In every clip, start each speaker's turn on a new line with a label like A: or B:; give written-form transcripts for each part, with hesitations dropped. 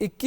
A: 21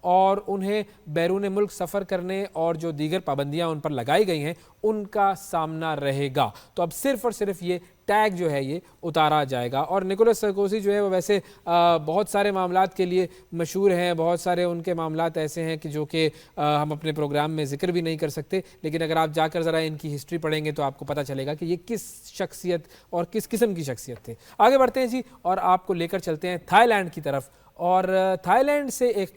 A: اور انہیں بیرون ملک سفر کرنے اور جو دیگر پابندیاں ان پر لگائی گئی ہیں ان کا سامنا رہے گا. تو اب صرف اور صرف یہ ٹیگ جو ہے یہ اتارا جائے گا. اور نکولس سرکوزی جو ہے وہ ویسے بہت سارے معاملات کے لیے مشہور ہیں, بہت سارے ان کے معاملات ایسے ہیں کہ جو کہ ہم اپنے پروگرام میں ذکر بھی نہیں کر سکتے, لیکن اگر آپ جا کر ذرا ان کی ہسٹری پڑھیں گے تو آپ کو پتہ چلے گا کہ یہ کس شخصیت اور کس قسم کی شخصیت تھے. آگے بڑھتے ہیں جی اور آپ کو لے کر چلتے ہیں تھائی لینڈ کی طرف. اور تھائی لینڈ سے ایک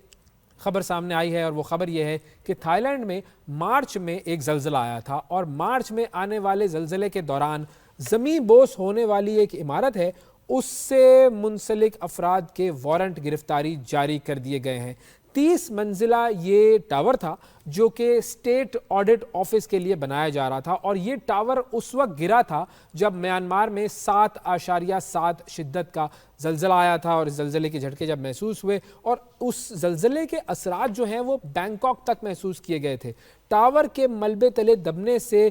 A: خبر سامنے آئی ہے اور وہ خبر یہ ہے کہ تھائی لینڈ میں مارچ میں ایک زلزلہ آیا تھا اور مارچ میں آنے والے زلزلے کے دوران زمین بوس ہونے والی ایک عمارت ہے اس سے منسلک افراد کے وارنٹ گرفتاری جاری کر دیے گئے ہیں. 30 منزلہ یہ ٹاور تھا جو کہ اسٹیٹ آڈٹ آفس کے لیے بنایا جا رہا تھا اور یہ ٹاور اس وقت گرا تھا جب میانمار میں 7.7 شدت کا زلزلہ آیا تھا اور اس زلزلے کے جھٹکے جب محسوس ہوئے اور اس زلزلے کے اثرات جو ہیں وہ بینکاک تک محسوس کیے گئے تھے. ٹاور کے ملبے تلے دبنے سے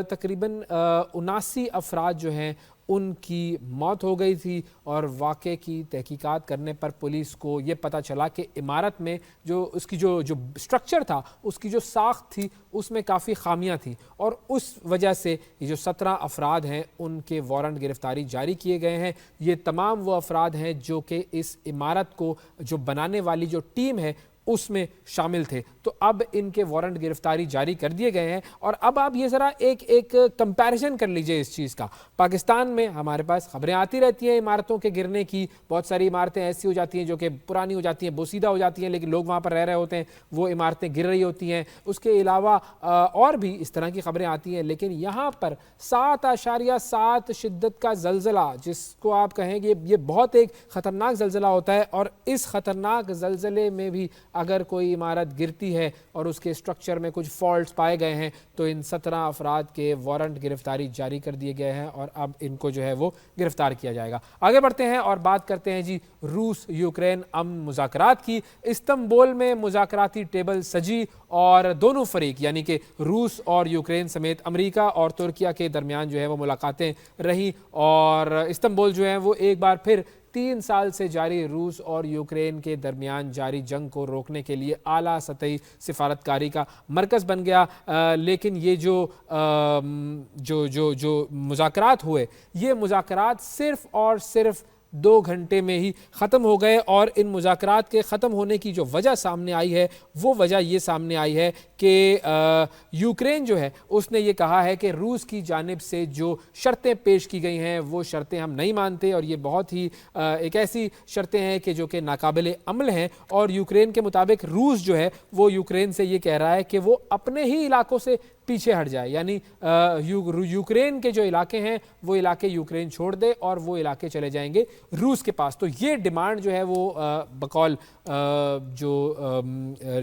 A: تقریباً 79 افراد جو ہیں ان کی موت ہو گئی تھی اور واقعے کی تحقیقات کرنے پر پولیس کو یہ پتہ چلا کہ عمارت میں جو اس کی جو سٹرکچر تھا, اس کی جو ساخت تھی اس میں کافی خامیاں تھیں اور اس وجہ سے یہ جو 17 افراد ہیں ان کے وارنٹ گرفتاری جاری کیے گئے ہیں. یہ تمام وہ افراد ہیں جو کہ اس عمارت کو جو بنانے والی جو ٹیم ہے اس میں شامل تھے. تو اب ان کے وارنٹ گرفتاری جاری کر دیے گئے ہیں. اور اب آپ یہ ذرا ایک کمپیریزن کر لیجئے اس چیز کا. پاکستان میں ہمارے پاس خبریں آتی رہتی ہیں عمارتوں کے گرنے کی, بہت ساری عمارتیں ایسی ہو جاتی ہیں جو کہ پرانی ہو جاتی ہیں, بوسیدہ ہو جاتی ہیں, لیکن لوگ وہاں پر رہ رہے ہوتے ہیں, وہ عمارتیں گر رہی ہوتی ہیں. اس کے علاوہ اور بھی اس طرح کی خبریں آتی ہیں, لیکن یہاں پر 7.7 شدت کا زلزلہ جس کو آپ کہیں گے یہ بہت ایک خطرناک زلزلہ ہوتا ہے, اور اس خطرناک زلزلے میں بھی اگر کوئی عمارت گرتی ہے اور اس کے سٹرکچر میں کچھ فالٹس پائے گئے ہیں تو ان 17 افراد کے وارنٹ گرفتاری جاری کر دیے گئے ہیں اور اب ان کو جو ہے وہ گرفتار کیا جائے گا. آگے بڑھتے ہیں اور بات کرتے ہیں جی روس یوکرین امن مذاکرات کی. استنبول میں مذاکراتی ٹیبل سجی اور دونوں فریق یعنی کہ روس اور یوکرین سمیت امریکہ اور ترکیہ کے درمیان جو ہے وہ ملاقاتیں رہیں اور استنبول جو ہے وہ ایک بار پھر 3 سال سے جاری روس اور یوکرین کے درمیان جاری جنگ کو روکنے کے لیے اعلیٰ سطحی سفارتکاری کا مرکز بن گیا. لیکن یہ جو مذاکرات ہوئے یہ مذاکرات صرف اور صرف 2 گھنٹے میں ہی ختم ہو گئے اور ان مذاکرات کے ختم ہونے کی جو وجہ سامنے آئی ہے وہ وجہ یہ سامنے آئی ہے کہ یوکرین جو ہے اس نے یہ کہا ہے کہ روس کی جانب سے جو شرطیں پیش کی گئی ہیں وہ شرطیں ہم نہیں مانتے اور یہ بہت ہی ایک ایسی شرطیں ہیں کہ جو کہ ناقابل عمل ہیں. اور یوکرین کے مطابق روس جو ہے وہ یوکرین سے یہ کہہ رہا ہے کہ وہ اپنے ہی علاقوں سے پیچھے ہٹ جائے, یعنی یوکرین کے جو علاقے ہیں وہ علاقے یوکرین چھوڑ دے اور وہ علاقے چلے جائیں گے روس کے پاس. تو یہ ڈیمانڈ جو ہے وہ بقول جو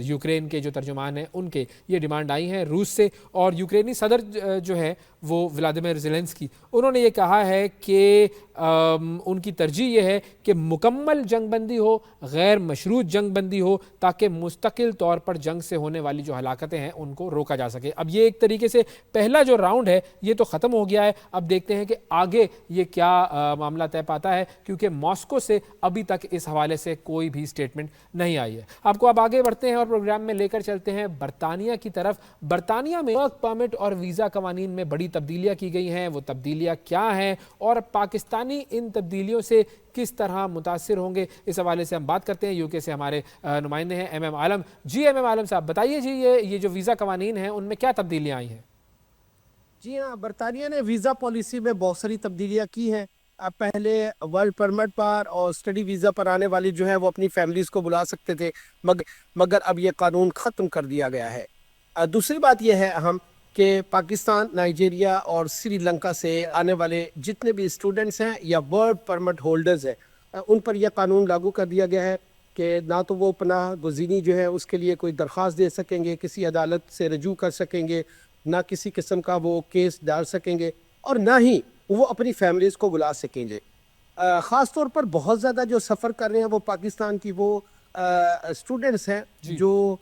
A: یوکرین کے جو ترجمان ہیں ان کے یہ ڈیمانڈ آئی ہیں روس سے. اور یوکرینی صدر جو ہے وہ ولادیمیر زیلنسکی انہوں نے یہ کہا ہے کہ ان کی ترجیح یہ ہے کہ مکمل جنگ بندی ہو, غیر مشروط جنگ بندی ہو, تاکہ مستقل طور پر جنگ سے ہونے والی جو ہلاکتیں ہیں ان کو روکا جا سکے. اب یہ ایک طریقے سے پہلا جو راؤنڈ ہے یہ تو ختم ہو گیا ہے. اب دیکھتے ہیں کہ آگے یہ کیا معاملہ طے پاتا ہے, کیونکہ ماسکو سے ابھی تک اس حوالے سے کوئی بھی سٹیٹمنٹ نہیں آئی ہے. آپ کو اب آگے بڑھتے ہیں اور پروگرام میں لے کر چلتے ہیں برطانیہ کی طرف. برطانیہ میں ورک پرمٹ اور ویزا قوانین میں بڑی تبدیلیاں کی گئی ہیں. وہ تبدیلیاں کیا ہیں اور پاکستانی ان تبدیلیوں سے کس طرح متاثر ہوں گے, اس حوالے سے ہم بات کرتے ہیں. یوکے سے ہمارے نمائندے ہیں ایم عالم. جی ایم عالم صاحب بتائیے جی یہ جو ویزا قوانین ہیں ان میں کیا تبدیلیاں آئی ہیں؟
B: جی ہاں, برطانیہ نے ویزا پالیسی میں بہت ساری تبدیلیاں کی ہیں. پہلے ورک پرمٹ پر اور اسٹڈی ویزا پر آنے والی جو ہے وہ اپنی فیملیز کو بلا سکتے تھے, مگر اب یہ قانون ختم کر دیا گیا ہے. دوسری بات یہ ہے اہم کہ پاکستان, نائجیریا اور سری لنکا سے آنے والے جتنے بھی اسٹوڈنٹس ہیں یا ورک پرمٹ ہولڈرز ہیں ان پر یہ قانون لاگو کر دیا گیا ہے کہ نہ تو وہ پناہ گزینی جو ہے اس کے لیے کوئی درخواست دے سکیں گے, کسی عدالت سے رجوع کر سکیں گے, نہ کسی قسم کا وہ کیس ڈال سکیں گے, اور نہ ہی وہ اپنی فیملیز کو بلا سکیں گے. خاص طور پر بہت زیادہ جو سفر کر رہے ہیں وہ پاکستان کی وہ اسٹوڈنٹس ہیں جو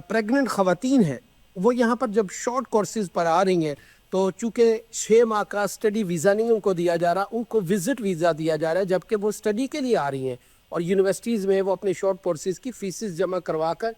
B: پریگننٹ خواتین ہیں. وہ یہاں پر جب شارٹ کورسز پر آ رہی ہیں تو چونکہ 6 ماہ کا اسٹڈی ویزا نہیں ان کو دیا جا رہا, ان کو وزٹ ویزا دیا جا رہا ہے, جبکہ وہ اسٹڈی کے لیے آ رہی ہیں اور یونیورسٹیز میں وہ اپنے شارٹ کورسز کی فیسز جمع کروا کر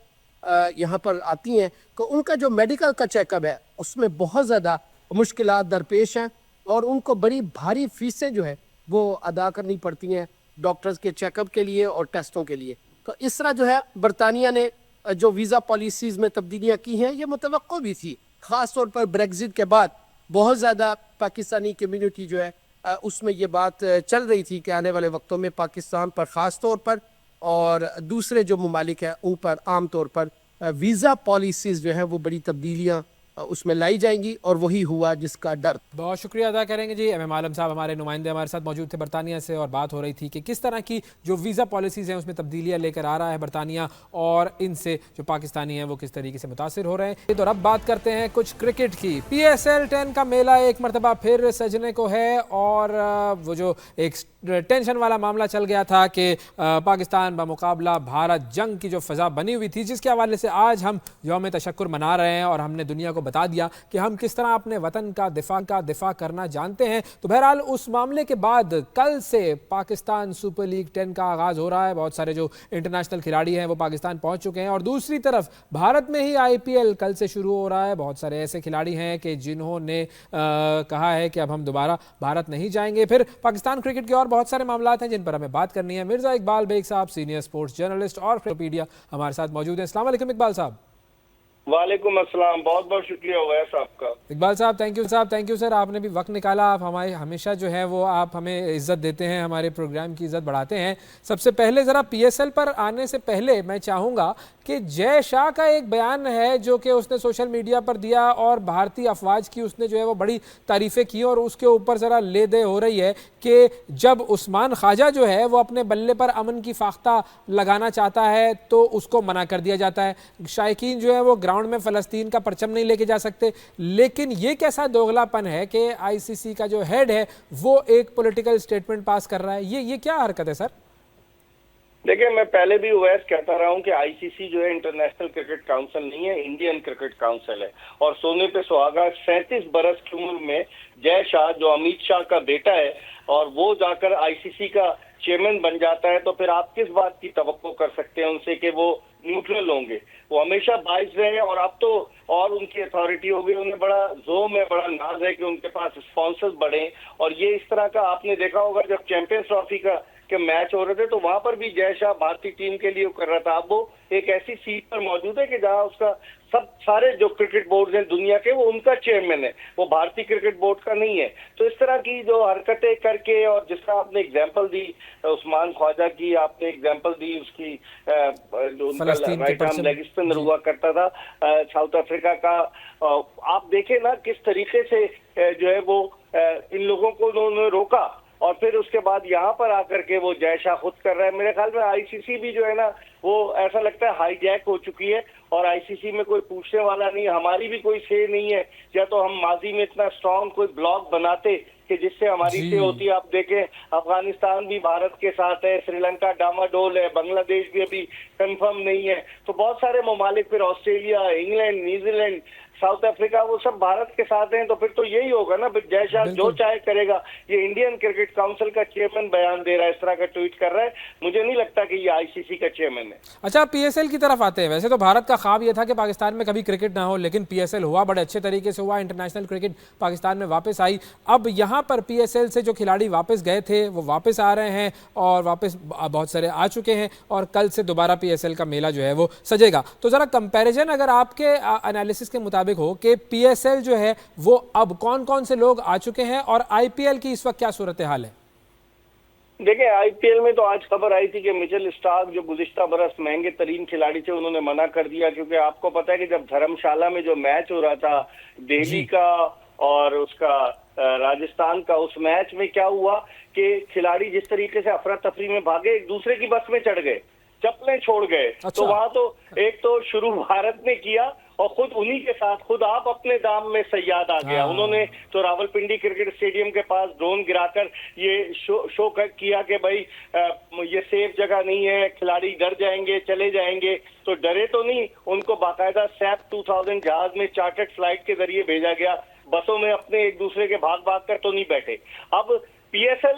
B: یہاں پر آتی ہیں کہ ان کا جو میڈیکل کا چیک اپ ہے اس میں بہت زیادہ مشکلات درپیش ہیں اور ان کو بڑی بھاری فیسیں جو ہے وہ ادا کرنی پڑتی ہیں ڈاکٹرز کے چیک اپ کے لیے اور ٹیسٹوں کے لیے. تو اس طرح جو ہے برطانیہ نے جو ویزا پالیسیز میں تبدیلیاں کی ہیں یہ متوقع بھی تھی. خاص طور پر بریگزٹ کے بعد بہت زیادہ پاکستانی کمیونٹی جو ہے اس میں یہ بات چل رہی تھی کہ آنے والے وقتوں میں پاکستان پر خاص طور پر اور دوسرے جو ممالک ہیں ان پر عام طور پر ویزا پالیسیز جو ہیں وہ بڑی تبدیلیاں اس میں لائی جائیں گی اور وہی ہوا جس کا ڈر.
A: بہت شکریہ ادا کریں گے جی. ایم عالم صاحب ہمارے نمائندے ہمارے ساتھ موجود تھے برطانیہ سے اور بات ہو رہی تھی کہ کس طرح کی جو ویزا پالیسیز ہیں اس میں تبدیلیاں لے کر آ رہا ہے برطانیہ اور ان سے جو پاکستانی ہیں وہ کس طریقے سے متاثر ہو رہے ہیں. تو اب بات کرتے ہیں کچھ کرکٹ کی. PSL 10 کا میلہ ایک مرتبہ پھر سجنے کو ہے اور وہ جو ایک ٹینشن والا معاملہ چل گیا تھا کہ پاکستان بمقابلہ بھارت جنگ کی جو فضا بنی ہوئی تھی جس کے حوالے سے آج ہم یوم تشکر منا رہے ہیں اور ہم نے دنیا کو بتا دیا کہ ہم کس طرح اپنے وطن کا دفاع کرنا جانتے ہیں. تو بہرحال اس معاملے کے بعد کل سے پاکستان سپر لیگ 10 کا آغاز ہو رہا ہے. بہت سارے جو انٹرنیشنل کھلاڑی ہیں وہ پاکستان پہنچ چکے ہیں اور دوسری طرف بھارت میں ہی IPL کل سے شروع ہو رہا ہے. بہت سارے ایسے کھلاڑی ہیں کہ جنہوں نے کہا ہے کہ اب ہم دوبارہ بھارت نہیں جائیں گے. پھر پاکستان کرکٹ کے اور بہت سارے معاملات ہیں جن پر ہمیں بات کرنی ہے. مرزا اقبال بیگ صاحب سینئر سپورٹس جرنلسٹ اور پیڈیا ہمارے ساتھ موجود ہیں. السلام علیکم اقبال صاحب.
C: وعلیکم السلام. بہت بہت شکریہ اویس صاحب کا.
A: اقبال صاحب تھینک یو سر. آپ نے بھی وقت نکالا. آپ ہمارے ہمیشہ جو ہے وہ آپ ہمیں عزت دیتے ہیں, ہمارے پروگرام کی عزت بڑھاتے ہیں. سب سے پہلے ذرا PSL پر آنے سے پہلے میں چاہوں گا کہ جے شاہ کا ایک بیان ہے جو کہ اس نے سوشل میڈیا پر دیا اور بھارتی افواج کی اس نے جو ہے وہ بڑی تعریفیں کی اور اس کے اوپر ذرا لے دے ہو رہی ہے کہ جب عثمان خواجہ جو ہے وہ اپنے بلے پر امن کی فاختہ لگانا چاہتا ہے تو اس کو منع کر دیا جاتا ہے. شائقین جو ہے وہ گراؤنڈ میں فلسطین کا پرچم نہیں لے کے جا سکتے. لیکن یہ کیسا دوغلا پن ہے کہ ICC کا جو ہیڈ ہے وہ ایک پولیٹیکل سٹیٹمنٹ پاس کر رہا ہے. یہ کیا حرکت ہے سر؟
C: دیکھیں, میں پہلے بھی اویس کہتا رہا ہوں کہ ICC جو ہے انٹرنیشنل کرکٹ کاؤنسل نہیں ہے, انڈین کرکٹ کاؤنسل ہے. اور سونے پہ سہاگا 37 برس کی عمر میں جے شاہ جو امیت شاہ کا بیٹا ہے اور وہ جا کر ICC کا چیئرمین بن جاتا ہے تو پھر آپ کس بات کی توقع کر سکتے ہیں ان سے کہ وہ نیوٹرل ہوں گے. وہ ہمیشہ باعث رہے ہیں اور اب تو اور ان کی اتھارٹی ہو گئی. انہیں بڑا زوم ہے, بڑا ناز ہے کہ ان کے پاس اسپانسرز بڑھیں. اور یہ اس طرح کا آپ نے دیکھا ہوگا جب چیمپئنز ٹرافی کا کہ میچ ہو رہے تھے تو وہاں پر بھی جے شاہ بھارتی ٹیم کے لیے کر رہا تھا. اب وہ ایک ایسی سیٹ پر موجود ہے کہ جہاں اس کا سارے جو کرکٹ بورڈز ہیں دنیا کے وہ ان کا چیئرمین ہے, وہ بھارتی کرکٹ بورڈ کا نہیں ہے. تو اس طرح کی جو حرکتیں کر کے اور جس کا آپ نے اگزامپل دی عثمان خواجہ کی, آپ نے ایگزامپل دی اس کی جو ان کا رائٹ آرم لیگ اسپنر ہوا کرتا تھا ساؤتھ افریقہ کا. آپ دیکھیں نا کس طریقے سے جو ہے وہ ان لوگوں کو انہوں نے روکا اور پھر اس کے بعد یہاں پر آ کر کے وہ جے شاہ خود کر رہا ہے. میرے خیال میں ICC بھی جو ہے نا وہ ایسا لگتا ہے ہائی جیک ہو چکی ہے اور ICC میں کوئی پوچھنے والا نہیں, ہماری بھی کوئی سے نہیں ہے. یا تو ہم ماضی میں اتنا اسٹرانگ کوئی بلاک بناتے کہ جس سے ہماری سے ہوتی ہے. آپ دیکھیں افغانستان بھی بھارت کے ساتھ ہے, سری لنکا ڈاماڈول ہے, بنگلہ دیش بھی ابھی کنفرم نہیں ہے. تو بہت سارے ممالک پھر Australia, England, New Zealand, South Africa وہ سب بھارت کے ساتھ ہیں. تو پھر تو یہی ہوگا نا, جے شاہ جو چاہے کرے گا. یہ انڈین کرکٹ کاؤنسل کا چیئرمین بیان دے رہا ہے, اس طرح کا ٹویٹ کر رہا ہے. مجھے نہیں لگتا کہ یہ ICC کا چیئرمین ہے.
A: اچھا, PSL کی طرف آتے ہیں. ویسے تو بھارت کا خواب یہ تھا کہ پاکستان میں کبھی کرکٹ نہ ہو, لیکن PSL ہوا, بڑے اچھے طریقے سے ہوا. انٹرنیشنل کرکٹ پاکستان میں واپس آئی. اب یہاں پر PSL سے جو کھلاڑی واپس گئے تھے وہ واپس آ رہے ہیں اور واپس بہت سارے آ چکے ہیں اور کل سے دوبارہ PSL کا میلہ جو ہے وہ سجے گا. تو ذرا کمپیریزن اگر آپ کے انالیسس کے مطابق ہو کہ PSL جو ہے وہ اب کون کون سے لوگ آ چکے ہیں اور IPL کی اس وقت کیا صورتحال ہے؟
C: دیکھیں, IPL میں تو آج خبر آئی تھی کہ مچل اسٹارک جو گزشتہ برس مہنگے ترین کھلاڑی تھے انہوں نے منع کر دیا, کیونکہ آپ کو پتا ہے کہ جب دھرم شالہ میں جو میچ ہو رہا تھا دہلی کا اور اس کا راجستھان کا, اس میچ میں کیا ہوا کہ کھلاڑی جس طریقے سے افراتفری میں بھاگے ایک دوسرے کی بس میں چڑھ گئے, چپلیں چھوڑ گئے. تو وہاں تو ایک تو شروع بھارت نے کیا اور خود انہی کے ساتھ خود آپ اپنے دام میں سیاد آ گیا. انہوں نے تو راولپنڈی کرکٹ اسٹیڈیم کے پاس ڈرون گرا کر یہ شو کیا کہ بھائی یہ سیف جگہ نہیں ہے, کھلاڑی ڈر جائیں گے, چلے جائیں گے. تو ڈرے تو نہیں, ان کو باقاعدہ SAP 2000 جہاز میں چارٹرڈ فلائٹ کے ذریعے بھیجا گیا. بسوں میں اپنے ایک دوسرے کے بھاگ کر تو نہیں بیٹھے. اب PSL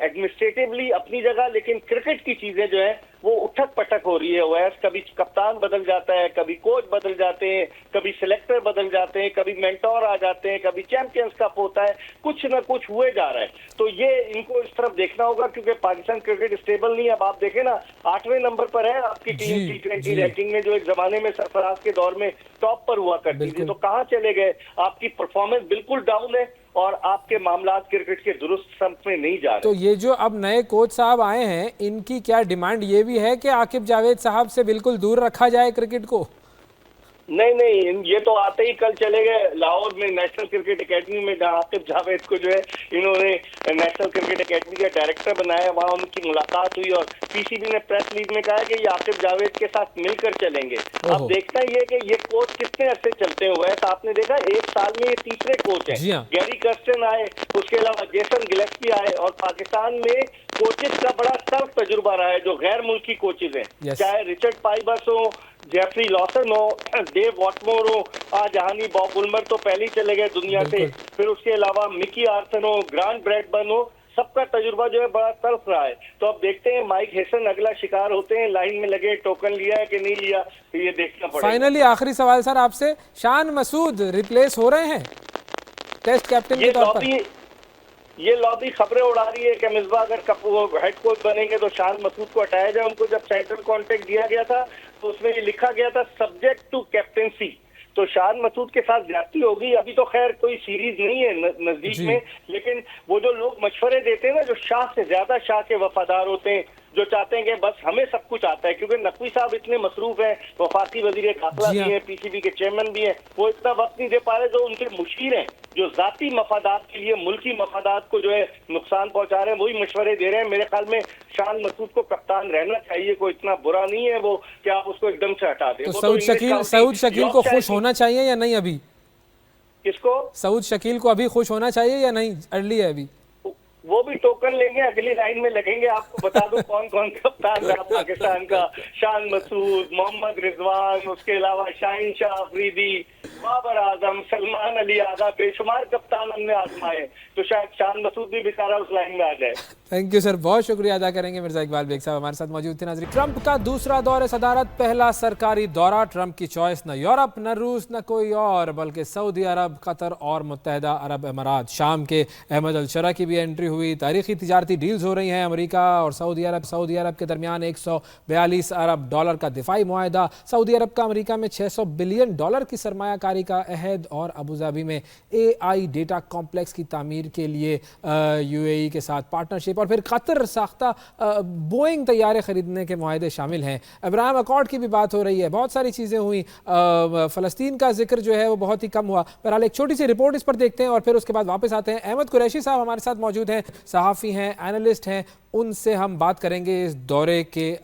C: ایڈمنسٹریٹولی اپنی جگہ, لیکن کرکٹ کی چیزیں جو ہیں وہ اٹھک پٹک ہو رہی ہے. اویس کبھی کپتان بدل جاتا ہے, کبھی کوچ بدل جاتے ہیں, کبھی سلیکٹر بدل جاتے ہیں, کبھی مینٹور آ جاتے ہیں, کبھی چیمپئنز کپ ہوتا ہے, کچھ نہ کچھ ہوئے جا رہا ہے. تو یہ ان کو اس طرف دیکھنا ہوگا کیونکہ پاکستان کرکٹ اسٹیبل نہیں ہے. اب آپ دیکھیں نا 8ویں نمبر پر ہے آپ کی ٹیم T20 رینکنگ میں, جو ایک زمانے میں سرفراز کے دور میں ٹاپ پر ہوا کرتی تھی. تو کہاں چلے گئے؟ آپ کی پرفارمنس بالکل ڈاؤن ہے اور آپ کے معاملات کرکٹ کے درست سمت میں نہیں جا رہے.
A: تو یہ جو اب نئے کوچ صاحب آئے ہیں, ان کی کیا ڈیمانڈ یہ بھی ہے کہ عاقب جاوید صاحب سے بالکل دور رکھا جائے کرکٹ کو؟
C: نہیں, یہ تو آتے ہی کل چلے گئے لاہور میں نیشنل کرکٹ اکیڈمی میں, جہاں عاقب جاوید کو جو ہے انہوں نے نیشنل کرکٹ اکیڈمی کا ڈائریکٹر بنایا. وہاں ان کی ملاقات ہوئی اور پی سی بی نے پریس ریلیز میں کہا کہ یہ عاقب جاوید کے ساتھ مل کر چلیں گے. اب دیکھنا یہ کہ یہ کوچ کتنے عرصے چلتے ہوئے ہیں. آپ نے دیکھا 1 سال میں یہ تیسرے کوچ ہیں. گیری کرسٹن آئے, اس کے علاوہ جیسن گلیسپی آئے, اور پاکستان میں کوچز کا بڑا سخت تجربہ رہا ہے جو غیر ملکی کوچز ہیں, چاہے رچرڈ پائبس ہو, جیفری لاسن ہو, ڈیو واٹمور ہو, جہانی باب المر تو پہلے ہی چلے گئے دنیا سے, پھر اس کے علاوہ مکی آرتھن ہو, گرانٹ بریڈبرن ہو, سب کا تجربہ جو ہے بڑا تلخ رہا ہے. تو اب دیکھتے ہیں مائک ہیسن اگلا شکار ہوتے ہیں, لائن میں لگے, ٹوکن لیا ہے کہ نہیں لیا, تو یہ دیکھنا پڑے گا.
A: فائنلی آخری سوال سر آپ سے, شان مسعود ریپلیس ہو رہے ہیں ٹیسٹ کیپٹن کے طور پر؟
C: یہ لابی خبریں اڑا رہی ہے کہ مصباح اگر ہیڈ کوچ بنیں گے تو شان مسعود کو ہٹایا جائے. ان کو جب سینٹرل کانٹریکٹ دیا گیا تھا تو اس میں یہ لکھا گیا تھا سبجیکٹ ٹو کیپٹنسی. تو شان مسعود کے ساتھ زیادتی ہوگی. ابھی تو خیر کوئی سیریز نہیں ہے نزدیک میں, لیکن وہ جو لوگ مشورے دیتے ہیں نا, جو شاہ سے زیادہ شاہ کے وفادار ہوتے ہیں, جو چاہتے ہیں کہ بس ہمیں سب کچھ آتا ہے, کیونکہ نقوی صاحب اتنے مصروف ہیں, وفاقی وزیر داخلہ بھی ہیں, پی سی بی کے چیئرمین بھی ہیں, وہ اتنا وقت نہیں دے پا رہے. جو ان کے مشیر ہیں جو ذاتی مفادات کے لیے ملکی مفادات کو جو ہے نقصان پہنچا رہے ہیں, وہی مشورے دے رہے ہیں. میرے خیال میں شان مسعود کو کپتان رہنا چاہیے, کوئی اتنا برا نہیں ہے وہ کہ آپ اس کو ایک دم سے ہٹا دیں.
A: تو سعود شکیل کو خوش ہونا چاہیے یا نہیں ابھی؟
C: کس کو؟
A: سعود شکیل کو ابھی خوش ہونا چاہیے یا نہیں؟ ارلی ہے ابھی.
C: وہ بھی ٹوکن لیں گے, اگلی لائن میں لگیں گے. آپ کو بتا دوں کون کون کپتان رہا پاکستان کا: شان مسعود, محمد رضوان, اس کے علاوہ شاہین شاہ افریدی, بابر اعظم, سلمان علی آغا, بے شمار کپتان ہم نے آزمائے. تو شاید شان مسعود بھی بیچارہ اس لائن میں آ جائے.
A: تھینک یو سر, بہت شکریہ ادا کریں گے. مرزا اقبال بیگ صاحب ہمارے ساتھ موجود تھے. ناظرین, ٹرمپ کا دوسرا دور صدارت, پہلا سرکاری دورہ. ٹرمپ کی چوائس نہ یورپ, نہ روس, نہ کوئی اور, بلکہ سعودی عرب, قطر اور متحدہ عرب امارات. شام کے احمد الشرع کی بھی انٹری ہوئی. تاریخی تجارتی ڈیلز ہو رہی ہیں امریکہ اور سعودی عرب کے درمیان. $142 ارب کا دفاعی معاہدہ. سعودی عرب کا امریکہ میں $600 بلین کی سرمایہ کاری کا عہد, اور ابوظہبی میں AI ڈیٹا کمپلیکس کی تعمیر کے لیے UAE کے ساتھ پارٹنرشپ. اور پھر قطر ساختہ بوئنگ طیارے خریدنے کے معاہدے شامل ہیں. ابراہیم اکارڈ کی بھی بات ہو رہی ہے. بہت ساری چیزیں ہوئیں. فلسطین کا ذکر جو ہے وہ بہت ہی کم ہوا. بہرحال ایک چھوٹی سی رپورٹ اس پر دیکھتے ہیں اور پھر اس کے بعد واپس آتے ہیں. احمد قریشی صاحب ہمارے ساتھ موجود ہیں, صحافی ہیں, اینالسٹ ہیں. ان سے ہم بات کریں گے اس دورے کے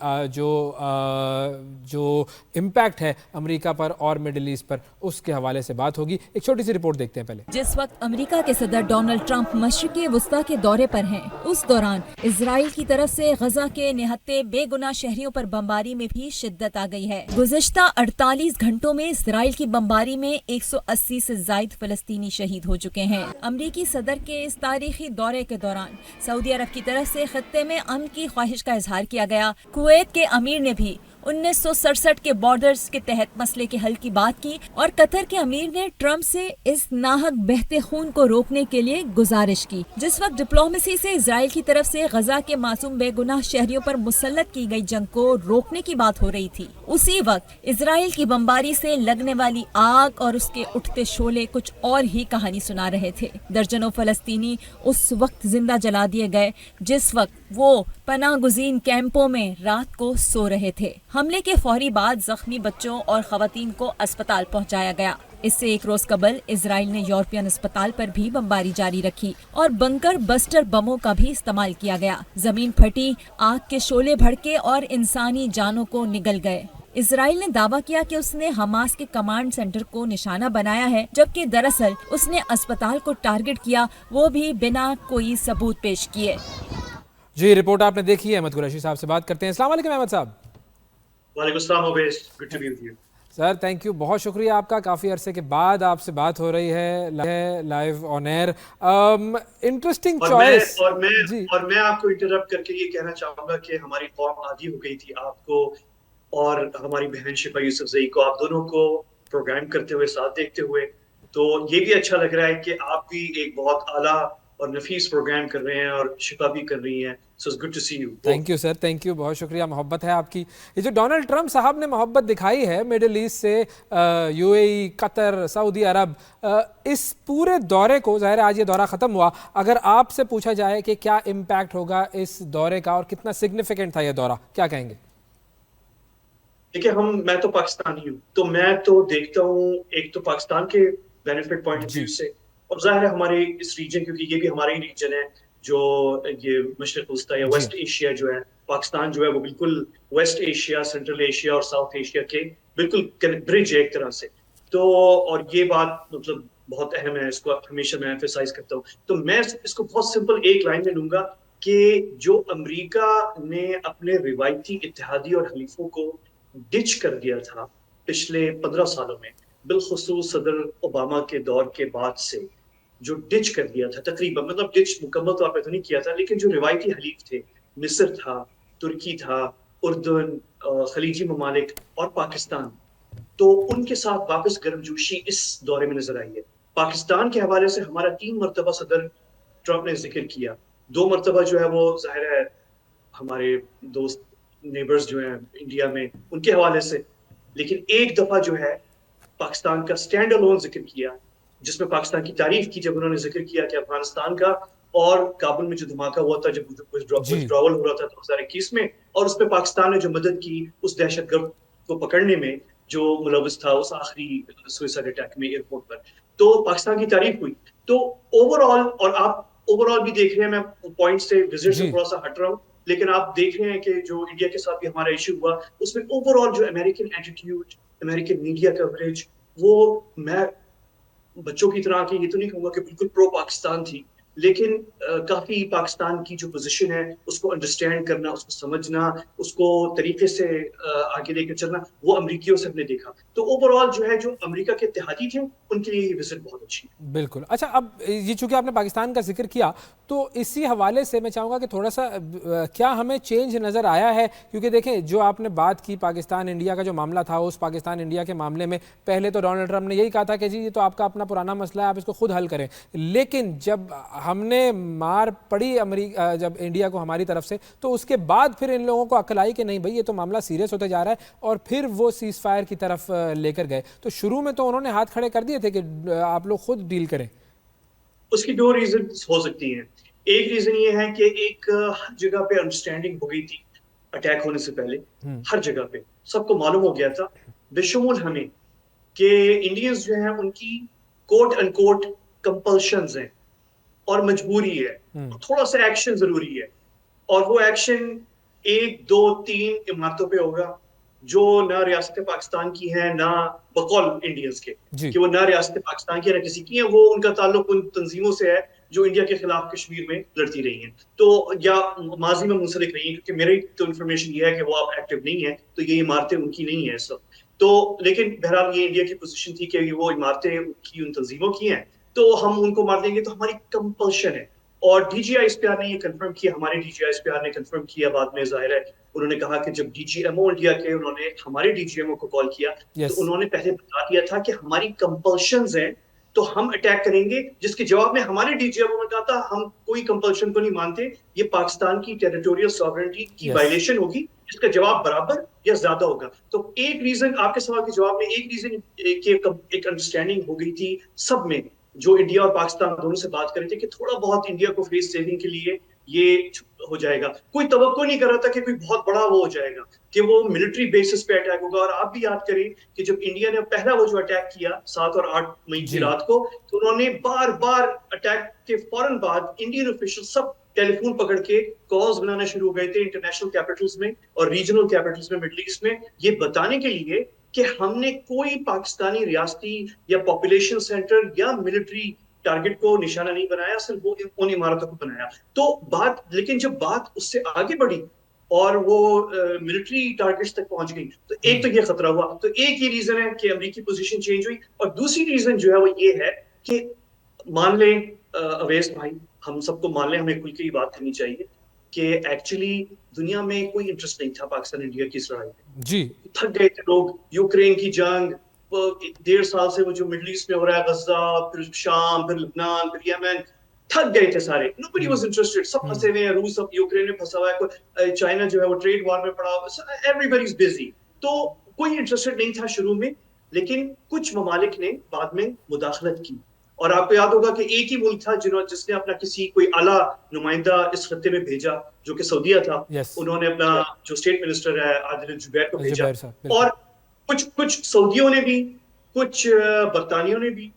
A: جو امپیکٹ ہے امریکہ پر اور مڈل ایسٹ پر, اس کے حوالے سے بات ہوگی. ایک چھوٹی سی رپورٹ دیکھتے ہیں پہلے.
D: جس وقت امریکہ کے صدر ڈونلڈ ٹرمپ مشرقی وسطیٰ کے دورے پر ہیں, اس دوران اسرائیل کی طرف سے غزہ کے نہتے بے گناہ شہریوں پر بمباری میں بھی شدت آ گئی ہے. گزشتہ 48 گھنٹوں میں اسرائیل کی بمباری میں 180 سے زائد فلسطینی شہید ہو چکے ہیں. امریکی صدر کے اس تاریخی دورے کے دوران سعودی عرب کی طرف سے خطے میں امن کی خواہش کا اظہار کیا گیا. کویت کے امیر نے بھی 1967 کے بارڈرز کے تحت مسئلے کے حل کی بات کی, اور قطر کے امیر نے ٹرمپ سے اس ناحق بہتے خون کو روکنے کے لیے گزارش کی. جس وقت ڈپلومیسی سے اسرائیل کی طرف سے غزہ کے معصوم بے گناہ شہریوں پر مسلط کی گئی جنگ کو روکنے کی بات ہو رہی تھی, اسی وقت اسرائیل کی بمباری سے لگنے والی آگ اور اس کے اٹھتے شعلے کچھ اور ہی کہانی سنا رہے تھے. درجنوں فلسطینی اس وقت زندہ جلا دیے گئے جس وقت وہ پناہ گزین کیمپوں میں رات کو سو رہے تھے. حملے کے فوری بعد زخمی بچوں اور خواتین کو اسپتال پہنچایا گیا. اس سے ایک روز قبل اسرائیل نے یورپین اسپتال پر بھی بمباری جاری رکھی اور بنکر بسٹر بموں کا بھی استعمال کیا گیا. زمین پھٹی, آگ کے شعلے بھڑکے اور انسانی جانوں کو نگل گئے. اسرائیل نے دعویٰ کیا کہ اس نے حماس کے کمانڈ سینٹر کو نشانہ بنایا ہے, جبکہ دراصل اس نے اسپتال کو ٹارگٹ کیا, وہ بھی بنا کوئی ثبوت پیش کیے.
A: جی, رپورٹ آپ نے دیکھی ہے. احمد قریشی صاحب سے بات کرتے ہیں. السلام علیکم احمد صاحب.
E: وعلیکم السلام Awais, good to be with you.
A: Sir thank you, بہت شکریہ آپ کا، کافی عرصے کے بعد آپ سے بات ہو رہی ہے live on air. Interesting choice. جی
E: اور میں آپ کو انٹرپٹ کر کے یہ کہنا چاہوں گا کہ ہماری قوم عادی ہو گئی تھی آپ کو اور ہماری بہن شفا یوسف زئی کو، آپ دونوں کو پروگرام کرتے ہوئے، ساتھ دیکھتے ہوئے. تو یہ بھی اچھا لگ رہا ہے کہ آپ بھی ایک بہت اعلیٰ اور نفیس پروگرام کر رہے ہیں اور شفا بھی کر رہی ہیں. So it's good to see you.
A: Thank you sir, thank you, بہت شکریہ، محبت ہے آپ کی. یہ جو ڈونلڈ ٹرمپ صاحب نے محبت دکھائی ہے مڈل ایسٹ سے، یو اے ای، قطر، سعودی عرب، اس پورے دورے کو، ظاہر ہے آج یہ دورہ ختم ہوا، اگر آپ سے پوچھا جائے کہ کیا امپیکٹ ہوگا اس دورے کا اور کتنا سگنیفیکنٹ تھا یہ دورہ، کیا کہیں گے؟
E: دیکھیں میں تو پاکستانی ہوں، تو میں تو دیکھتا ہوں ایک تو پاکستان کے بینیفٹ پوائنٹ آف ویو سے، اور ظاہر ہے ہمارے اس ریجن، کیونکہ یہ بھی ہمارا ہی ریجن ہے جو یہ مشرق وسطی یا ویسٹ ایشیا جو ہے، پاکستان جو ہے وہ بالکل ویسٹ ایشیا، سینٹرل ایشیا اور ساؤتھ ایشیا کے بالکل برج ہے ایک طرح سے. تو اور یہ بات مطلب بہت اہم ہے، اس کو ہمیشہ میں ایمفیسائز کرتا ہوں. تو میں اس کو بہت سمپل ایک لائن میں لوں گا کہ جو امریکہ نے اپنے روایتی اتحادی اور حلیفوں کو ڈچ کر دیا تھا پچھلے 15 سالوں میں، بالخصوص صدر اوباما کے دور کے بعد سے جو ڈچ کر دیا تھا، تقریباً مطلب ڈچ مکمل طور پہ تو نہیں کیا تھا، لیکن جو روایتی حلیف تھے، مصر تھا، ترکی تھا، اردن، خلیجی ممالک اور پاکستان، تو ان کے ساتھ واپس گرمجوشی اس دورے میں نظر آئی ہے. پاکستان کے حوالے سے ہمارا 3 مرتبہ صدر ٹرمپ نے ذکر کیا، 2 مرتبہ جو ہے وہ ظاہر ہے ہمارے دوست نیبرز جو ہیں انڈیا میں ان کے حوالے سے، لیکن ایک دفعہ جو ہے پاکستان کا سٹینڈ الون ذکر کیا، جس میں پاکستان کی تعریف کی، جب انہوں نے ذکر کیا کہ افغانستان کا اور کابل میں جو دھماکہ ہوا تھا، جب وِتھڈراول ہو رہا تھا 2021 میں، اور اس پہ پاکستان نے جو مدد کی اس دہشت گرد کو پکڑنے میں جو ملوث تھا اس آخری سوئسائڈ اٹیک میں ایئرپورٹ پر، تو پاکستان کی تعریف ہوئی. تو اوور آل، اور آپ اوور آل بھی دیکھ رہے ہیں، میں پوائنٹ سے وزٹ سے تھوڑا سا ہٹ رہا ہوں، لیکن آپ دیکھ رہے ہیں کہ جو انڈیا کے ساتھ بھی ہمارا ایشو ہوا، اس میں اوور آل جو American attitude, American media coverage, وہ میں بچوں کی طرح کہ یہ تو نہیں کہوں گا کہ بالکل پرو پاکستان تھی، لیکن کافی پاکستان کی جو پوزیشن ہے اس کو انڈرسٹینڈ کرنا، اس کو سمجھنا، اس کو طریقے سے آگے لے کر چلنا، وہ امریکیوں سے ہم نے دیکھا. تو اوور آل جو ہے جو امریکہ کے اتحادی تھے ان کے لیے یہ وزٹ بہت اچھی ہے.
A: بالکل. اچھا، اب یہ چونکہ آپ نے پاکستان کا ذکر کیا تو اسی حوالے سے میں چاہوں گا کہ تھوڑا سا کیا ہمیں چینج نظر آیا ہے؟ کیونکہ دیکھیں جو آپ نے بات کی پاکستان انڈیا کا جو معاملہ تھا، اس پاکستان انڈیا کے معاملے میں پہلے تو ڈونلڈ ٹرمپ نے یہی کہا تھا کہ جی یہ تو آپ کا اپنا پرانا مسئلہ ہے، آپ اس کو خود حل کریں. لیکن جب ہم نے مار پڑی جب انڈیا کو ہماری طرف سے، تو اس کے بعد پھر ان لوگوں کو عقل آئی کہ نہیں بھائی یہ تو معاملہ سیریس ہوتے جا رہا ہے، اور پھر وہ سیز فائر کی طرف لے کر گئے. تو شروع میں تو انہوں نے ہاتھ کھڑے کر دیے تھے کہ آپ لوگ خود ڈیل کریں.
E: اس کی 2 ریزنز ہو سکتی ہیں. ایک ریزن یہ ہے کہ ایک ہر جگہ پہ انڈرسٹینڈنگ ہو گئی تھی اٹیک ہونے سے پہلے، ہر جگہ پہ سب کو معلوم ہو گیا تھا، بشمول ہمیں، کہ انڈینز جو ہیں ان کی کوٹ ان کوٹ کمپلشنز ہیں اور مجبوری ہے، اور تھوڑا سا ایکشن ضروری ہے، اور وہ ایکشن 1 2 3 عمارتوں پہ ہوگا جو نہ ریاست پاکستان کی ہیں، نہ بقول انڈینز کے کہ وہ نہ ریاست پاکستان کی نہ کسی کی ہیں، وہ ان کا تعلق ان تنظیموں سے ہے جو انڈیا کے خلاف کشمیر میں لڑتی رہی ہیں، تو یا ماضی میں منسلک رہی ہیں، کیونکہ میری تو انفارمیشن یہ ہے کہ وہ اب ایکٹیو نہیں ہے، تو یہ عمارتیں ان کی نہیں ہیں اس وقت. تو لیکن بہرحال یہ انڈیا کی پوزیشن تھی کہ وہ عمارتیں ان کی ان تنظیموں کی ہیں، تو ہم ان کو مار دیں گے، تو ہماری کمپلشن ہے. اور D G I S P R نے یہ کنفرم کیا، ہمارے D G I S P R نے کنفرم کیا بعد میں، ظاہر ہے انہوں نے کہا کہ جب D G M O India کے انہوں نے ہمارے ڈی جی ایم او کو کال کیا تو انہوں نے پہلے بتا دیا تھا کہ ہماری کمپلشنز ہیں تو ہم اٹیک کریں گے، جس کے جواب میں ہمارے ڈی جی ایم او نے کہا تھا ہم کوئی کمپلشن کو نہیں مانتے، یہ پاکستان کی ٹیریٹوریل سوورنٹی کی وائلیشن ہوگی، اس کا جواب برابر یا زیادہ ہوگا. تو ایک ریزن آپ کے سوال کے جواب میں، ایک ریزن ایک انڈرسٹینڈنگ ہو گئی تھی سب میں جو انڈیا اور پاکستان دونوں سے بات کر رہے تھے کہ تھوڑا بہت انڈیا کو فیس سیونگ کے لیے یہ ہو جائے گا. کوئی توقع نہیں کر رہا تھا کہ کوئی بہت بڑا وہ ہو جائے گا کہ وہ ملٹری بیسس پہ اٹیک ہوگا. اور آپ بھی یاد کریں کہ جب انڈیا نے پہلا وہ جو اٹیک کیا 7 اور 8 مئی کی رات کو، تو انہوں نے بار بار اٹیک کے فوراً بعد انڈین آفیشل سب ٹیلی فون پکڑ کے کالز بنانا شروع ہو گئے تھے انٹرنیشنل کیپٹلز میں اور ریجنل کیپٹلز میں مڈل ایسٹ میں، یہ بتانے کے لیے کہ ہم نے کوئی پاکستانی ریاستی یا پاپولیشن سینٹر یا ملٹری ٹارگٹ کو نشانہ نہیں بنایا، صرف وہ ان عمارتوں کو بنایا. تو بات، لیکن جب بات اس سے آگے بڑھی اور وہ ملٹری ٹارگیٹس تک پہنچ گئی. تو ایک تو یہ خطرہ ہوا. تو ایک یہ ریزن ہے کہ امریکی پوزیشن چینج ہوئی, اور دوسری ریزن جو ہے وہ یہ ہے کہ مان لیں اویس بھائی, ہم سب کو مان لیں, ہمیں کھل کے یہ بات کرنی چاہیے کہ ایکچولی دنیا میں کوئی انٹرسٹ نہیں تھا پاکستان انڈیا کی اس لڑائی میں.
A: جی
E: تھک گئے تھے لوگ, یوکرین کی جنگ, 1.5 سال سے وہ جو مڈل ایسٹ میں ہو رہا ہے, غزہ, پھر شام, پھر لبنان, پھر یمن, تھک گئے تھے سارے. nobody was interested. سب پھنسے ہوئے ہیں, روس اب یوکرین میں پھنسا ہوا ہے, چائنا جو ہے وہ ٹریڈ وار میں پڑا ہوا, everybody is busy. تو کوئی انٹرسٹڈ نہیں تھا شروع میں, لیکن کچھ ممالک نے بعد میں مداخلت کی. اور آپ کو یاد ہوگا کہ ایک ہی ملک تھا جس نے اپنا کسی کوئی اعلیٰ نمائندہ اس خطے میں بھیجا, جو کہ سعودیہ تھا. انہوں نے اپنا جو اسٹیٹ منسٹر ہے عادل الجبیر کو بھیجا, اور کچھ سعودیوں نے بھی, کچھ برطانیوں نے بھی,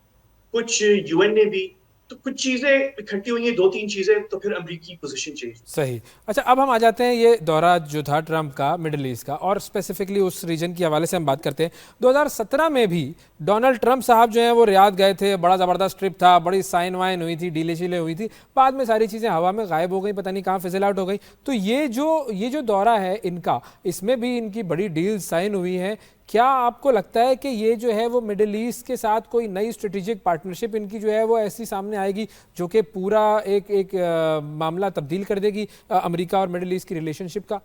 E: کچھ یو این نے بھی. تو کچھ چیزیں اکٹھی ہوئی ہیں, 2-3 چیزیں, تو پھر امریکی پوزیشن چینج.
A: صحیح. اچھا, اب ہم آ جاتے ہیں یہ دورہ جو تھا ٹرمپ کا مڈل ایسٹ کا, اور اسپیسیفکلی اس ریجن کے حوالے سے ہم بات کرتے ہیں. 2017 میں بھی ڈونلڈ ٹرمپ صاحب جو ہیں وہ ریاض گئے تھے, بڑا زبردست ٹرپ تھا, بڑی سائن وائن ہوئی تھی, ڈیلے شیلے ہوئی تھی, بعد میں ساری چیزیں ہوا میں غائب ہو گئی, پتہ نہیں کہاں فضل آؤٹ ہو گئی. تو یہ جو دورہ ہے ان کا, اس میں بھی ان کی بڑی ڈیل سائن ہوئی ہیں. کیا آپ کو لگتا ہے کہ یہ جو ہے وہ مڈل ایسٹ کے ساتھ کوئی نئی اسٹریٹجک پارٹنرشپ ان کی جو ہے وہ ایسی سامنے آئے گی جو کہ پورا ایک معاملہ تبدیل کر دے گی امریکہ اور مڈل ایسٹ کی ریلیشن شپ کا؟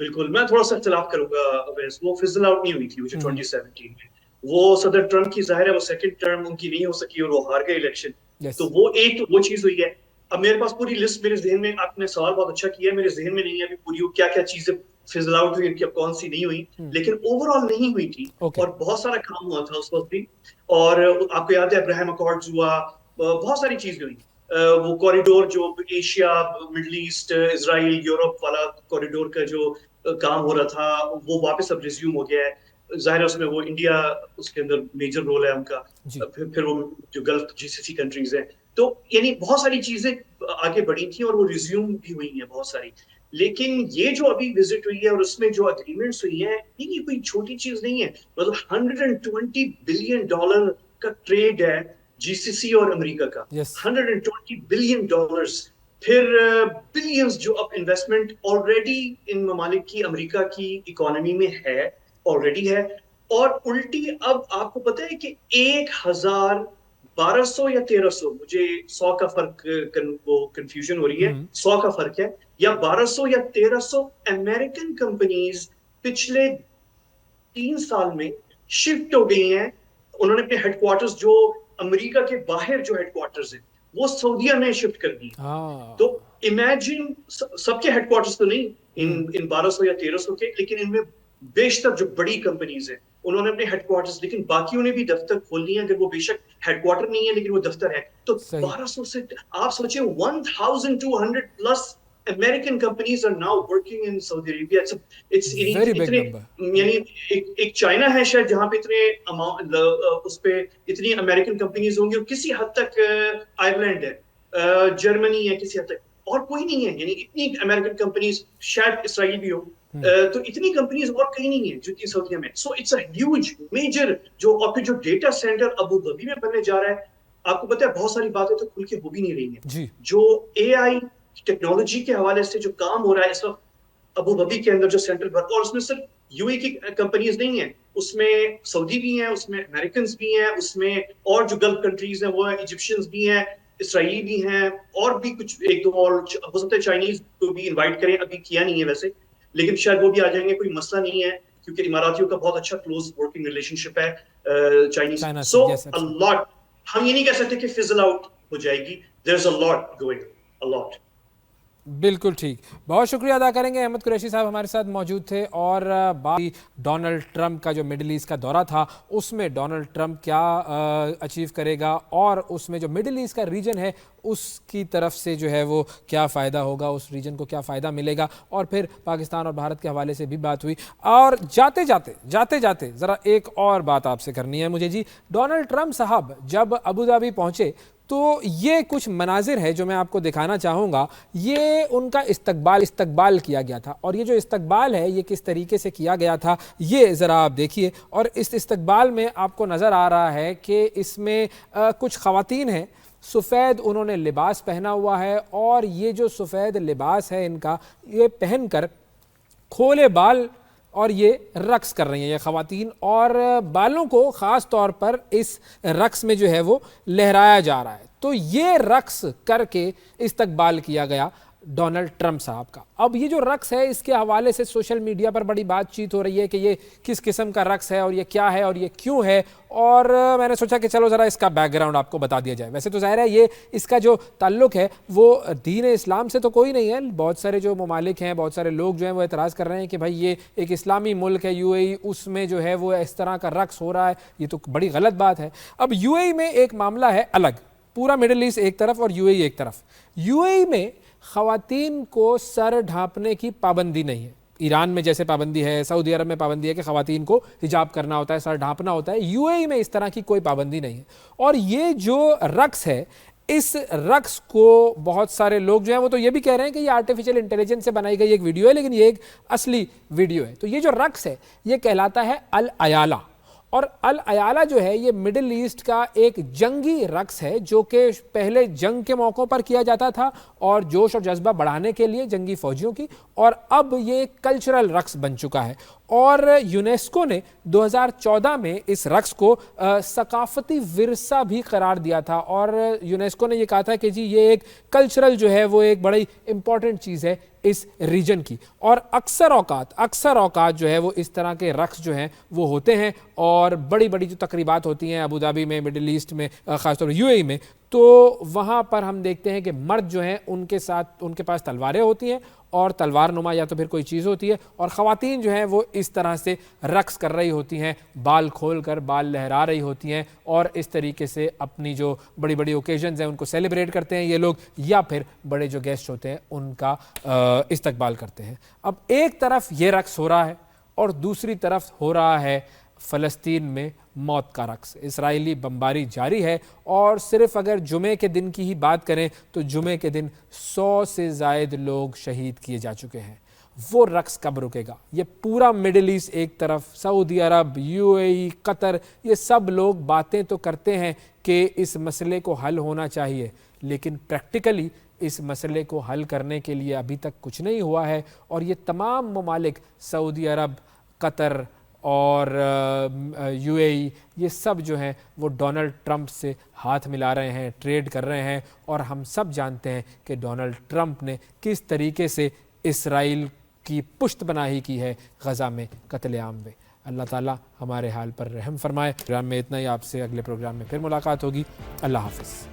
E: بالکل, میں تھوڑا سا اختلاف کروں گا. وہ فضل آؤٹ نہیں ہوئی تھی, وہ جو 2017 میں وہ صدر ٹرمپ کی, ظاہر ہے وہ سیکنڈ ٹرم ان کی نہیں ہو سکی اور وہ ہار گئے الیکشن. تو وہ ایک وہ چیز ہوئی ہے. اب میرے پاس پوری لسٹ میرے ذہن میں, آپ نے سوال بہت اچھا کیا ہے, میرے ذہن میں نہیں ہے ابھی پوری کیا کیا چیزیں فضل آؤٹ ہوئی, ان کی اب کون سی نہیں ہوئی, لیکن اوور آل نہیں ہوئی تھی. اور بہت سارا کام ہوا تھا اس وقت بھی. اور آپ کو یاد ہے ابراہیم اکارڈز ہوا, بہت ساری چیزیں ہوئی. وہ کوریڈور جو ایشیا, مڈل ایسٹ, اسرائیل, یورپ والا کوریڈور کا جو کام ہو رہا تھا, وہ واپس اب ریزیوم ہو گیا ہے. ظاہر ہے اس میں وہ انڈیا اس کے اندر میجر رول ہے ان کا, پھر وہ جو گلف جی سی سی کنٹریز ہیں. تو یعنی بہت ساری چیزیں آگے بڑھی تھیں اور وہ ریزیوم بھی ہوئی ہیں بہت ساری. لیکن یہ جو ابھی وزٹ ہوئی ہے اور اس میں جو اگریمنٹس ہوئی ہیں, یہ کوئی چھوٹی چیز نہیں ہے. مطلب $120 بلین کا ٹریڈ ہے جی سی سی اور امریکہ کا, $120 بلین. پھر بلینز جو اب انویسٹمنٹ آلریڈی ان ممالک کی, امریکہ کی اکانومی میں ہے, آلریڈی ہے. اور الٹی اب آپ کو پتہ ہے کہ 1,200 یا 1,300, مجھے 100 کا فرق وہ کنفیوژن ہو رہی ہے, 100 کا فرق ہے, یا 1,200 یا 1,300 امریکن کمپنیز پچھلے 3 سال میں شفٹ ہو گئی ہیں. انہوں نے اپنے ہیڈ کوارٹرز جو امریکہ کے باہر جو ہیڈ کوارٹرز ہیں وہ سعودیہ میں شفٹ کر دی. تو امیجن, سب کے ہیڈ کوارٹرز تو نہیں ان 1,200 یا 1,300 کے, لیکن ان میں بیشتر جو بڑی کمپنیز ہیں انہوں نے اپنے ہیڈ کوارٹرز, لیکن باقیوں نے بھی دفتر کھول لیے ہیں. اگر وہ بے شک ہیڈ کوارٹر نہیں ہے لیکن وہ دفتر ہے. تو 1,200 سے آپ سوچیں 1,200 plus American companies are now working in Saudi Arabia. It's
A: very big number.
E: یعنی ایک چائنا ہے شاید جہاں پہ اتنے اس پہ اتنی امریکن کمپنیز ہوں گی, اور کسی حد تک آئرلینڈ ہے, جرمنی ہے کسی حد تک, اور کوئی نہیں ہے. یعنی اتنی امریکن کمپنیز, شاید اسرائیل بھی ہو, تو اتنی کمپنیز اور کہیں نہیں ہیں جتنی سعودیہ میں. So it's a huge major اور پھر جو ڈیٹا سینٹر ابو ظبی میں بننے جا رہا ہے, آپ کو پتہ ہے بہت ساری باتیں تو کھل کے ہو بھی نہیں رہی ہیں. جو اے آئی ٹیکنالوجی کے حوالے سے جو کام ہو رہا ہے اس وقت ابو ظبی کے اندر جو سینٹر پر, اور اس میں صرف یو اے کی کمپنیز نہیں ہیں, اس میں سعودی بھی ہیں, اس میں امریکنز بھی ہیں, اس میں اور جو گلف کنٹریز ہیں وہ ایجپشنز بھی ہیں, اسرائیلی بھی ہیں, اور بھی کچھ 1-2 اور ہو سکتا ہے چائنیز کو بھی انوائٹ کریں. ابھی کیا نہیں ہے ویسے, لیکن شاید وہ بھی آ جائیں گے, کوئی مسئلہ نہیں ہے, کیونکہ اماراتیوں کا بہت اچھا کلوز ورکنگ ریلیشن شپ ہے چائنیز. سو a lot, ہم یہ نہیں کہہ سکتے کہ فزل آؤٹ ہو جائے گی. there's a lot going, a lot.
A: بالکل ٹھیک. بہت شکریہ ادا کریں گے, احمد قریشی صاحب ہمارے ساتھ موجود تھے. اور ڈونلڈ ٹرمپ کا جو مڈل ایسٹ کا دورہ تھا اس میں ڈونلڈ ٹرمپ کیا اچیو کرے گا, اور اس میں جو مڈل ایسٹ کا ریجن ہے اس کی طرف سے جو ہے وہ کیا فائدہ ہوگا, اس ریجن کو کیا فائدہ ملے گا. اور پھر پاکستان اور بھارت کے حوالے سے بھی بات ہوئی. اور جاتے جاتے ذرا ایک اور بات آپ سے کرنی ہے مجھے جی. ڈونلڈ ٹرمپ صاحب جب ابو ظبی پہنچے تو یہ کچھ مناظر ہے جو میں آپ کو دکھانا چاہوں گا. یہ ان کا استقبال کیا گیا تھا, اور یہ جو استقبال ہے یہ کس طریقے سے کیا گیا تھا یہ ذرا آپ دیکھیے. اور اس استقبال میں آپ کو نظر آ رہا ہے کہ اس میں کچھ خواتین ہیں, سفید انہوں نے لباس پہنا ہوا ہے اور یہ جو سفید لباس ہے ان کا، یہ پہن کر کھولے بال اور یہ رقص کر رہی ہیں یہ خواتین، اور بالوں کو خاص طور پر اس رقص میں جو ہے وہ لہرایا جا رہا ہے۔ تو یہ رقص کر کے استقبال کیا گیا ڈونلڈ ٹرمپ صاحب کا۔ اب یہ جو رقص ہے اس کے حوالے سے سوشل میڈیا پر بڑی بات چیت ہو رہی ہے کہ یہ کس قسم کا رقص ہے اور یہ کیا ہے اور یہ کیوں ہے، اور میں نے سوچا کہ چلو ذرا اس کا بیک گراؤنڈ آپ کو بتا دیا جائے۔ ویسے تو ظاہر ہے یہ اس کا جو تعلق ہے وہ دین اسلام سے تو کوئی نہیں ہے، بہت سارے جو ممالک ہیں، بہت سارے لوگ جو ہیں وہ اعتراض کر رہے ہیں کہ بھائی یہ ایک اسلامی ملک ہے یو اے ای، اس میں جو ہے وہ اس طرح کا رقص ہو رہا ہے، یہ تو بڑی غلط بات ہے۔ اب یو اے ای میں ایک معاملہ ہے الگ، پورا مڈل ایسٹ ایک طرف اور یو اے ای ایک طرف۔ یو اے ای میں خواتین کو سر ڈھانپنے کی پابندی نہیں ہے، ایران میں جیسے پابندی ہے، سعودی عرب میں پابندی ہے کہ خواتین کو حجاب کرنا ہوتا ہے، سر ڈھانپنا ہوتا ہے، یو اے ای میں اس طرح کی کوئی پابندی نہیں ہے۔ اور یہ جو رقص ہے، اس رقص کو بہت سارے لوگ جو ہیں وہ تو یہ بھی کہہ رہے ہیں کہ یہ آرٹیفیشل انٹیلیجنس سے بنائی گئی ایک ویڈیو ہے، لیکن یہ ایک اصلی ویڈیو ہے۔ تو یہ جو رقص ہے یہ کہلاتا ہے الایالہ، اور الایالہ جو ہے یہ مڈل ایسٹ کا ایک جنگی رقص ہے جو کہ پہلے جنگ کے موقعوں پر کیا جاتا تھا اور جوش اور جذبہ بڑھانے کے لیے جنگی فوجیوں کی، اور اب یہ ایک کلچرل رقص بن چکا ہے۔ اور یونیسکو نے 2014 میں اس رقص کو ثقافتی ورثہ بھی قرار دیا تھا، اور یونیسکو نے یہ کہا تھا کہ جی یہ ایک کلچرل جو ہے وہ ایک بڑی امپورٹنٹ چیز ہے اس ریجن کی۔ اور اکثر اوقات جو ہے وہ اس طرح کے رقص جو ہیں وہ ہوتے ہیں، اور بڑی بڑی جو تقریبات ہوتی ہیں ابوظہبی میں، مڈل ایسٹ میں، خاص طور پر یو اے ای میں، تو وہاں پر ہم دیکھتے ہیں کہ مرد جو ہیں ان کے پاس تلواریں ہوتی ہیں اور تلوار نما یا تو پھر کوئی چیز ہوتی ہے، اور خواتین جو ہیں وہ اس طرح سے رقص کر رہی ہوتی ہیں، بال کھول کر بال لہرا رہی ہوتی ہیں، اور اس طریقے سے اپنی جو بڑی بڑی اوکیزنز ہیں ان کو سیلیبریٹ کرتے ہیں یہ لوگ، یا پھر بڑے جو گیسٹ ہوتے ہیں ان کا استقبال کرتے ہیں۔ اب ایک طرف یہ رقص ہو رہا ہے اور دوسری طرف ہو رہا ہے فلسطین میں موت کا رقص، اسرائیلی بمباری جاری ہے، اور صرف اگر جمعے کے دن کی ہی بات کریں تو جمعے کے دن 100 سے زائد لوگ شہید کیے جا چکے ہیں۔ وہ رقص کب رکے گا؟ یہ پورا مڈل ایسٹ ایک طرف، سعودی عرب، یو اے ای، قطر، یہ سب لوگ باتیں تو کرتے ہیں کہ اس مسئلے کو حل ہونا چاہیے، لیکن پریکٹیکلی اس مسئلے کو حل کرنے کے لیے ابھی تک کچھ نہیں ہوا ہے، اور یہ تمام ممالک، سعودی عرب، قطر اور یو اے ای، یہ سب جو ہیں وہ ڈونلڈ ٹرمپ سے ہاتھ ملا رہے ہیں، ٹریڈ کر رہے ہیں، اور ہم سب جانتے ہیں کہ ڈونلڈ ٹرمپ نے کس طریقے سے اسرائیل کی پشت پناہی کی ہے غزہ میں قتل عام میں۔ اللہ تعالیٰ ہمارے حال پر رحم فرمائے۔ پروگرام میں اتنا ہی، آپ سے اگلے پروگرام میں پھر ملاقات ہوگی۔ اللہ حافظ۔